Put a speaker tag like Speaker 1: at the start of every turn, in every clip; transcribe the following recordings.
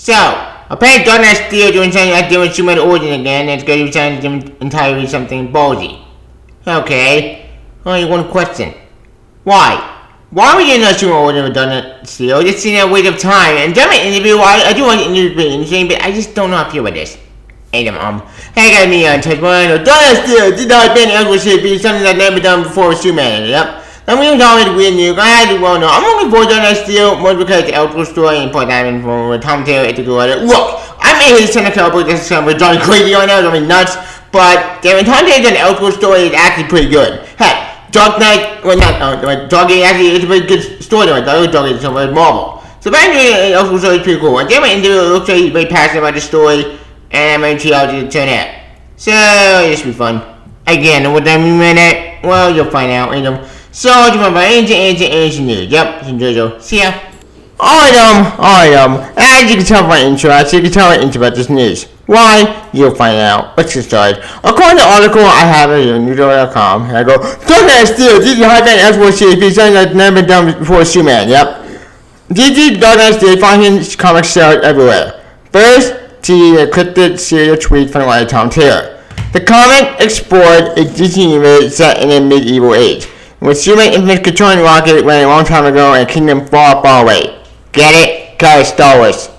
Speaker 1: So, apparently Dark Knight Steel doing something like doing Superman Origin again, and it's going to be something entirely something ballsy. Okay, only one question. Why? Why would you not Superman Origin with Dark Knight Steel? Just seen that wait of time, and done an interview, I do want to interview insane, but I just don't know how I feel about this. Hey, hey, got me on touch one. Dark Knight Steel did not been able to be something that never done before with Superman. Yep. I'm going to always weird news. I had to well know. I'm looking forward to Dark Knight Steel more because the Elseworld story and Paul Diamond from Tom Taylor to go at it. Look, I may hate Seneca book. This is something Johnny crazy on that. I mean nuts. But damn, Tom Taylor's Elseworld story is actually pretty good. Heck, Dark Knight, well not Dark Knight actually is a very good story. I thought Dark Knight is something Marvel. So basically, Elseworld story is pretty cool. And damn, it looks like he's very passionate about the story. And I'm going to see how it turn out. So, this will be fun. Again, what that mean it? Well, you'll find out. So, you want my ancient news. Yep, enjoy. See ya. Alright, as you can tell from my intro, about this news. Why? You'll find out. Let's get started. According to the article I have at Newsdoor.com, I go, Dark Knight Steel, DC high-fan Elseworld series, something that's never been done before Superman. Yep. DC Dark Knight Steel, finding comics sales everywhere. First, the encrypted serial tweet from the writer Tom Taylor. The comic explored a DC universe set in a medieval age, with Superman infamous controlling rocket ran a long time ago in a kingdom far, far away. Get it? Got it, Star Wars.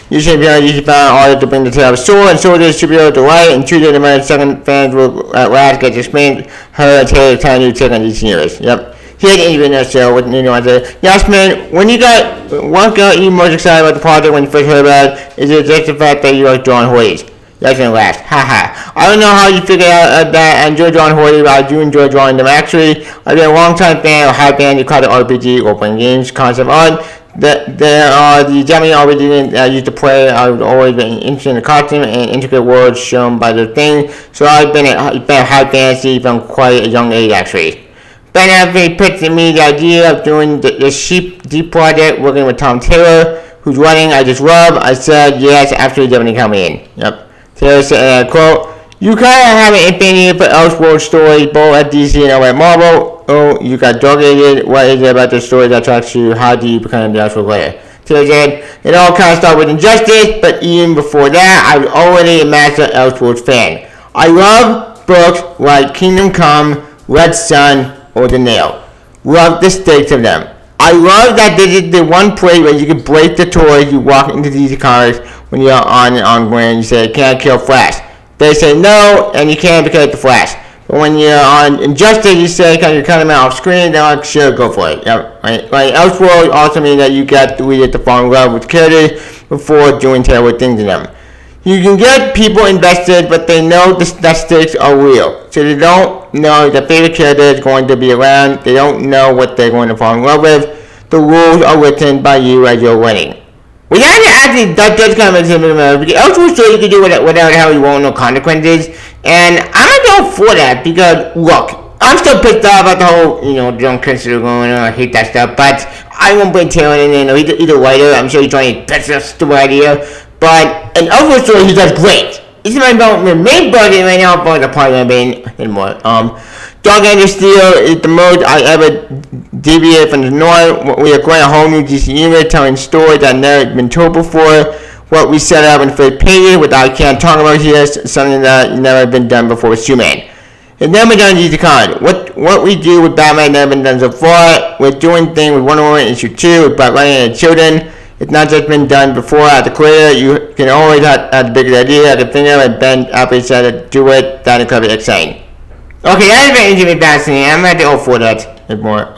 Speaker 1: Usually DC found in order to bring the tale of sword and soldiers superhero to light, and two of the second fans will at last get to explain her and Taylor's tiny new take on DC universe. Yep. He had an interview in that show with I said, yes man, what got you most excited about the project when you first heard about it? Is it just the fact that you like drawing hoodies? That's gonna last. Haha. I don't know how you figured out that I enjoy drawing hoodies, but I do enjoy drawing them. Actually, I've been a long-time fan of high band, call it RPG, open games, concept art. There are the Japanese RPG I used to play. I've always been interested in the costume and intricate worlds shown by the thing. So I've been a high fantasy from quite a young age actually. Ben Affleck pitched me the idea of doing the Sheep Deep project, working with Tom Taylor, who's running I Just Love. I said, yes, absolutely, definitely coming in. Yep. Taylor said, quote, you kind of have an infinity for Elseworld stories, both at DC and at Marvel. Oh, you got dog-aided. What is it about the story that attracts you? How do you become the Elseworld player? Taylor said, it all kind of started with Injustice, but even before that, I was already a massive Elseworlds fan. I love books like Kingdom Come, Red Sun, or The Nail. Love the stakes of them. I love that this is the one place where you can break the toys. You walk into DC Comics when you're on Grand, you say, can I kill Flash? They say no, and you can't because it's the Flash. But when you're on Injustice, you say, can you cut him out off screen? They're like, sure, go for it. Yep. Right. Elseworld also means that you got to read it to fall in love with characters before doing terrible things to them. You can get people invested, but they know that stakes are real. So they don't know the favorite character is going to be around. They don't know what they're going to fall in love with. The rules are written by you as you're winning. Well, actually, that does kind of make sense. Because Elseworld story you can do whatever the hell you want, no consequences. And I'm not going for that because, look, I'm still pissed off about the whole, John Christopher going on. I hate that stuff. But I won't bring Taylor in. He's a writer. I'm sure he's trying to that's a stupid idea. But an Elseworld story, he does great. This is my main budget right now, but the part I've been anymore. Dark Knight Steel is the most I ever deviated from the norm. We are going a whole new DC universe, telling stories that never been told before. What we set up in the first page, what I can't talk about here, is something that never been done before with Superman. It's never been done in DC Comics. What we do with Batman never been done so far. We're doing things with Wonder Woman issue 2, with Black Lightning and children. It's not just been done before at the creator. You can always have the big idea at the finger, and Ben Affleck said to do it. That is probably exciting. Okay, that is very interesting, fascinating. I'm at the all for that. More.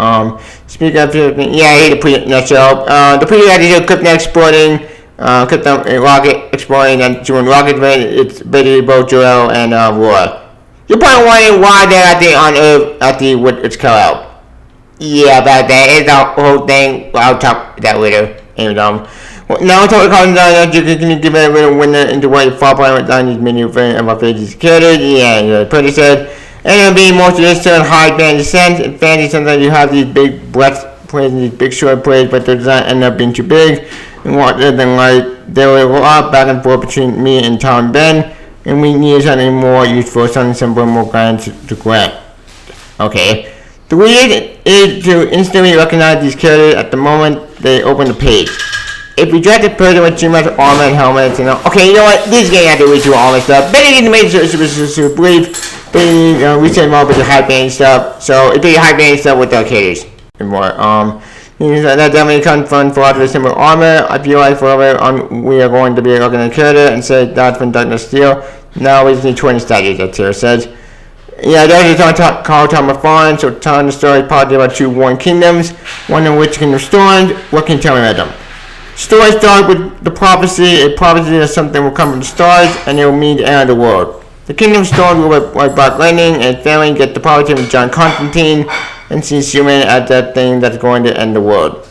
Speaker 1: Speaking of, yeah, I hate the pre-nutshell. The pre-idea of Krypton exploding, Krypton rocket exploding, and doing rocket rain. It's basically both Jor-El and Roar. You're probably wondering why they're on Earth what it's called out. Yeah, about that. It's the whole thing. I'll talk that later. And now talk about you can give it a winner into what you fall apart on these menu for MFA security. Yeah, pretty said. And it'll be more traditional and high fantasy sense. In fantasy, sometimes you have these big breath plays and these big short plays, but they don't end up being too big. And what they're like, there were a lot back and forth between me and Tom and Ben, and we need something more useful, something simple, more grand to grant. Okay. The way is to instantly recognize these characters at the moment they open the page. if we draft a person with too much armor and helmets, okay, you know what? This is getting out the way too armor stuff. Better get the main super brief. We said more with the high band stuff. So it'd be high band stuff with the arcades and more. That definitely comes from for the simple armor. I feel like forever we are going to be looking at Carter and say that's from Darkness Steel. Now we just need 20 statues, that Tara says. Yeah, there's a ton called Tom of Fawn, so telling the story partly about two Warring Kingdoms, one of which can restored. What can you tell me about them? Story start with the prophecy. A prophecy that something will come from the stars and it will mean the end of the world. The kingdom story will like Black Lightning and family get the prophecy from John Constantine and see human as that thing that's going to end the world.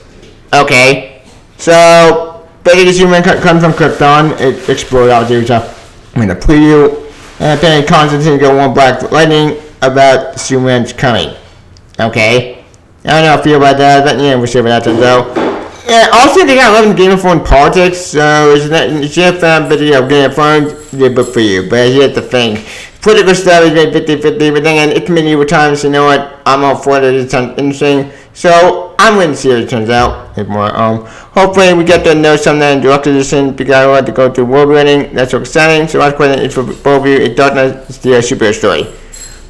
Speaker 1: Okay, so basically human comes from Krypton. It explored out there, in the preview. And apparently Constantine got one Black Lightning about Superman's coming. Okay. I don't know how I feel about that, but yeah, we'll see what that turns out. Yeah, also they got 11 Game of Thrones politics, so it's your fan video of Game of Thrones, the book for you. But here's the thing. Political stuff is very 50-50, but then it's many times, you know what, I'm all for it, it sounds interesting. So I'm going to see what it turns out. More, hopefully we get to know something in direct edition because I want to go through world building. That's so exciting. So last question is for both of you. It doesn't steal a superhero story.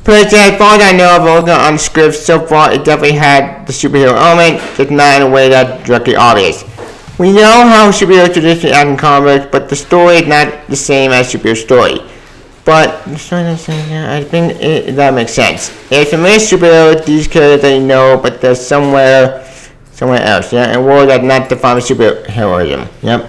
Speaker 1: But as far as I know of looking on the script so far, it definitely had the superhero element, just not in a way that's directly obvious. We know how superhero traditionally act in comics, but the story is not the same as superhero story. But the story is the same, yeah, I think that makes sense. It's a main superhero, these characters that you know, but they're somewhere else, yeah, and world that not defined with superheroism. Yep.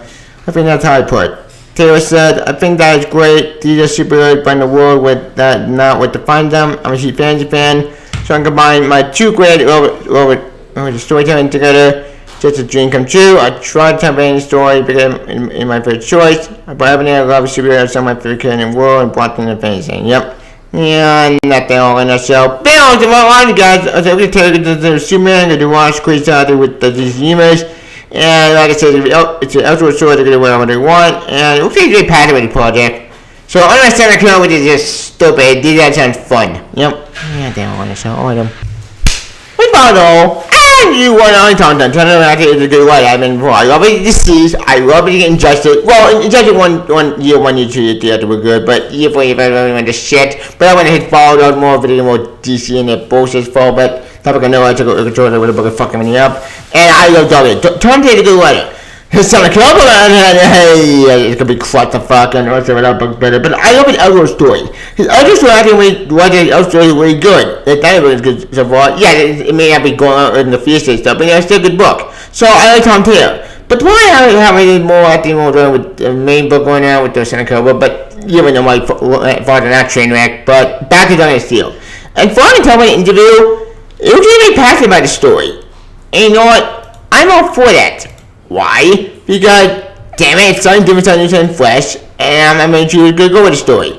Speaker 1: I think that's how I put it. Taylor said, I think that is great. These are superheroes but in the world with that not what defines them. I'm a huge fantasy fan, so I can combine my two great over storytelling together. Just a dream come true. I tried to tell any story because in my first choice. But everything I love is superheroes, some of my favorite characters in the world, and brought them to fantasy. Yep. Yeah, not that all in the show. Bill, to my line, guys. I was able to take it to the Superman, to watch crazy out there with these emails. And like I said, it's an outdoor story, they're going to do whatever they want. And it looks like they're passionate with the project. So, I'm going to send a code with just stupid. That sounds fun. Yep. Yeah, they all in the show. All of them. We follow. And you want to talk to them. It's a good way. I mean, I love it deceased. I love it Injustice. Well, Injustice 1 year, 2 year, theater were good. But year 4, I really went to shit. But I want to hit followed out more video, more DC and their bullshit fall. But topic I know I took a controller with a book of fucking me up. And I loved it. Tom did a good letter. His son of Club, hey, it's gonna be quite the fucking or whatever book better. But I love his outdoor story. His outdoor story, I think, was his outdoor story really good. It was good so far. Yeah, it may not be going on in the future stuff, but it's still a good book. So I like Tom Taylor. But why have we more, I think, more doing with the main book going on with the son of Club, but even though my father not train wreck, but back to Darkness Steel. And for me, tell me in the interview, it was really passionate about the story. And you know what? I'm all for that. Why? Because, damn it, it's something different than Flash, and I'm going to go with the story.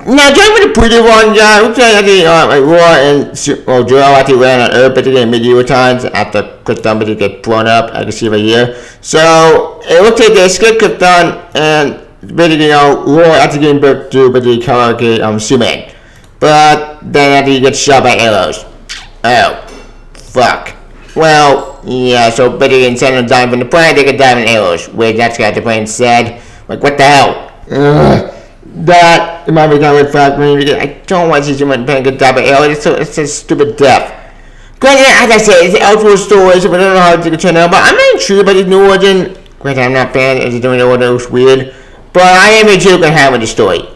Speaker 1: Now, join with the pretty one, looks like Raw and Joel actually ran on Earth, but they get medieval times after Krypton, but they get blown up, I can see right here. So, it looks like they skip Krypton, and basically, Raw actually getting back to, but they color Superman. But then after he gets shot by arrows. Oh, fuck. Well, yeah, so basically instead of diving from the plane, they could dive in arrows. Wait, that's got the plane said. Like, what the hell? That might be kind of red flag for me because I don't want to see someone playing a dive in arrows. It's a stupid death. Granted, as I said, it's an outdoor story, so I don't know how it's going to turn out, but I'm not intrigued by this new origin. Granted, I'm not a fan of doing the order, it looks weird. But I am intrigued on how with the story.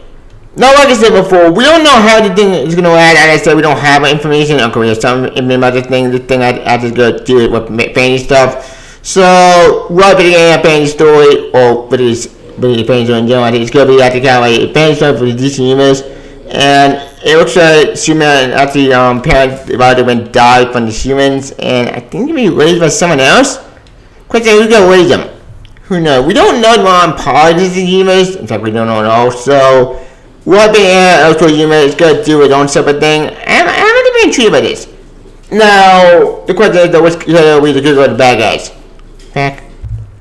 Speaker 1: Now, like I said before, we don't know how the thing is going to add. As I said, we don't have information. Okay, we have something about this thing. This thing I just go do it with fantasy stuff. So, we're going to get a fantasy story, or with this fantasy story in general. I think it's going to be actually kind of like a fantasy story for the DC Universe. And it looks like Superman actually, parents about to went died from the humans. And I think he'll be raised by someone else. Question, who's going to raise them? Who knows? We don't know Ron Pod is the universe. In fact, we don't know at all. So, what the outdoor universe is going to do its own separate thing. I'm really intrigued by this. Now, the question is, though, what's going to be the good or the bad guys? Back.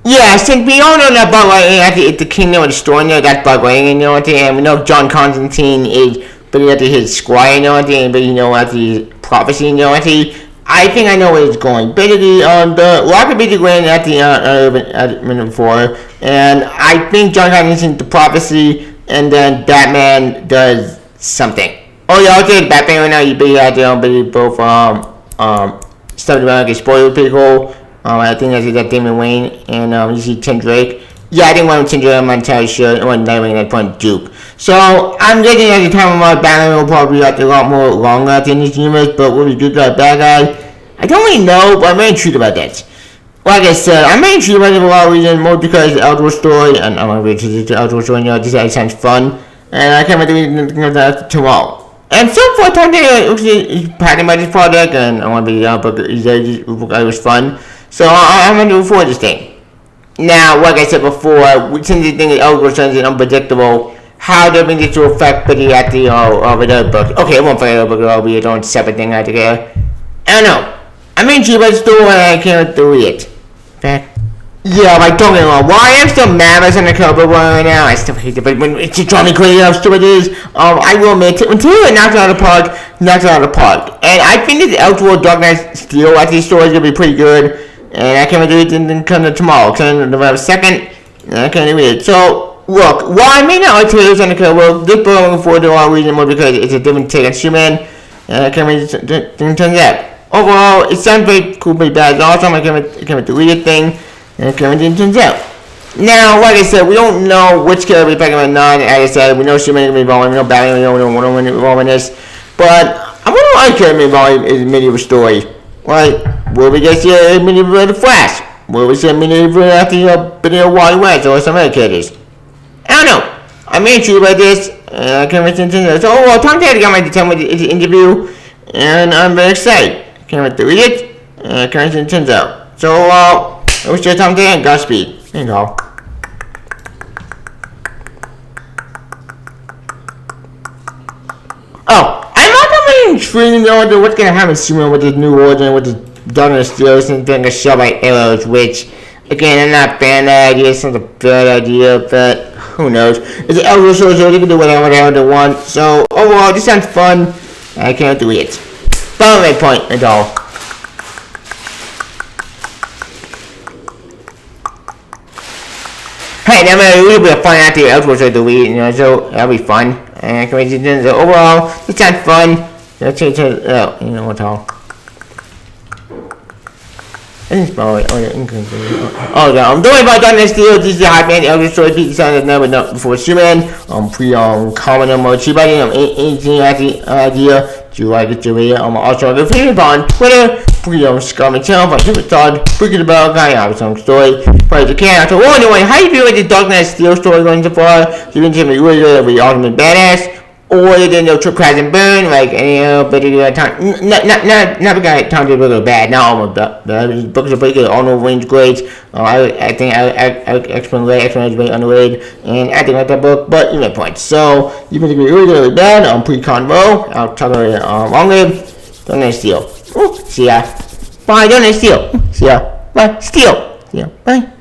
Speaker 1: Yeah, since we all know that Bug Lightning at the kingdom of the storm there, that's Bug Lightning, you know what I mean? And we know John Constantine is pretty at his squire, you know what I mean? But you know what the prophecy, you know what I mean? I think I know where it's going. Basically, the Rocket basically went at the at minute 4, and I think John got into the prophecy, and then Batman does something. Oh yeah, I'll say Batman right now. You be out there, but both stuff about like spoiler pretty cool. I think I see that Damon Wayne and you see Tim Drake. Yeah, I didn't want Tim Drake. I'm not entirely sure. I want Nightwing at point Duke. So I'm guessing at the time of my Batman will probably be out there a lot more longer at the end of this universe. But will we Duke got a bad guy? I don't really know, but I'm very intrigued about that. Like I said, I'm very intrigued about it for a lot of reasons, more because of the outdoor story, and I'm going to read the outdoor story, this sounds fun, and I can't wait to read anything of that tomorrow. And so far, Tom Taylor is passionate about this project, and I want to be but it was fun, so I'm going to move forward this thing. Now, like I said before, since the thing is outdoor story is unpredictable, how do I bring this to effect pretty at the other book? Okay, it won't affect the other book, it'll be its own separate thing altogether. I don't know. I'm intrigued by the story and I can't wait to read it. Yeah, like don't get me wrong. While I am still mad about the cover right now, I still hate it, but when it's just driving me crazy how stupid it is, I will admit it. When Taylor knocks it out of the park, knocks it out of the park. And I think that the Elseworld Dark Knight Steel at these stories is gonna be pretty good. And I can't wait to read it and come to tomorrow. Come to November 2nd, and I can't read it. So look, while I may not like Taylor's Undercover, this book I'm looking forward to a lot of reasons more because it's a different take on Superman. And I can't wait to turn out. Overall, it sounds very cool, pretty bad. It's awesome. I can't wait to read it thing. And I can't wait to turn out. Now, like I said, we don't know which character we're picking or not. As I said, we know Superman is involved. We know Batman. We know Wonder Woman is involved in this. But I wonder what character involved in the medieval story. Like, will we get a medieval of the Flash? Will we see a medieval after the Wally West or some other characters? I don't know. I'm intrigued by this. And I can't wait to turn out. So, overall, Tom Taylor got my time with the interview. And I'm very excited. Can't wait to read it, and can't wait to turns out. So, it was just Tom Taylor and Godspeed. There you go. Oh, I'm not really intrigued though what's gonna happen soon with this new origin, with the Darkness Steel, and being a show by Arrows, which, again, I'm not a fan of that idea. It's not a bad idea, but who knows? It's an Arrows show, so they can do whatever they want. So, overall, this sounds fun. I can't wait to read it. Follow my point at all. Hey, that might be a little bit of fun after Elseworlds to read, so that'll be fun. And so overall, it sounds fun. Let's change it out, what's all. Oh, don't worry about Darkness Steel. This is the High Fan Elder Story. Pete Sound has never done before Superman. Comment on more cheap anything idea. Do you like it to read it? Also on the favorite on Twitter. Comment channel for Superstar. Freaking the Bell Guy. I have some story. Praise the can. So, anyway, how do you feel with the Darkness Steel story going so far? Do you think it's really good? It'll be ultimate badass. Or you didn't know Trip Crash and Burn, like any particular time. Not because Tom did really bad, not almost bad. His books are pretty good, all no range great. I think X-Men is very underrated, and I think like that book, but you make points. So, you think it's really, really bad, pre-convo, I'll talk about it longer. Don't let steal. See ya. Bye, don't let steal. See ya. Bye, steal. See ya. Bye.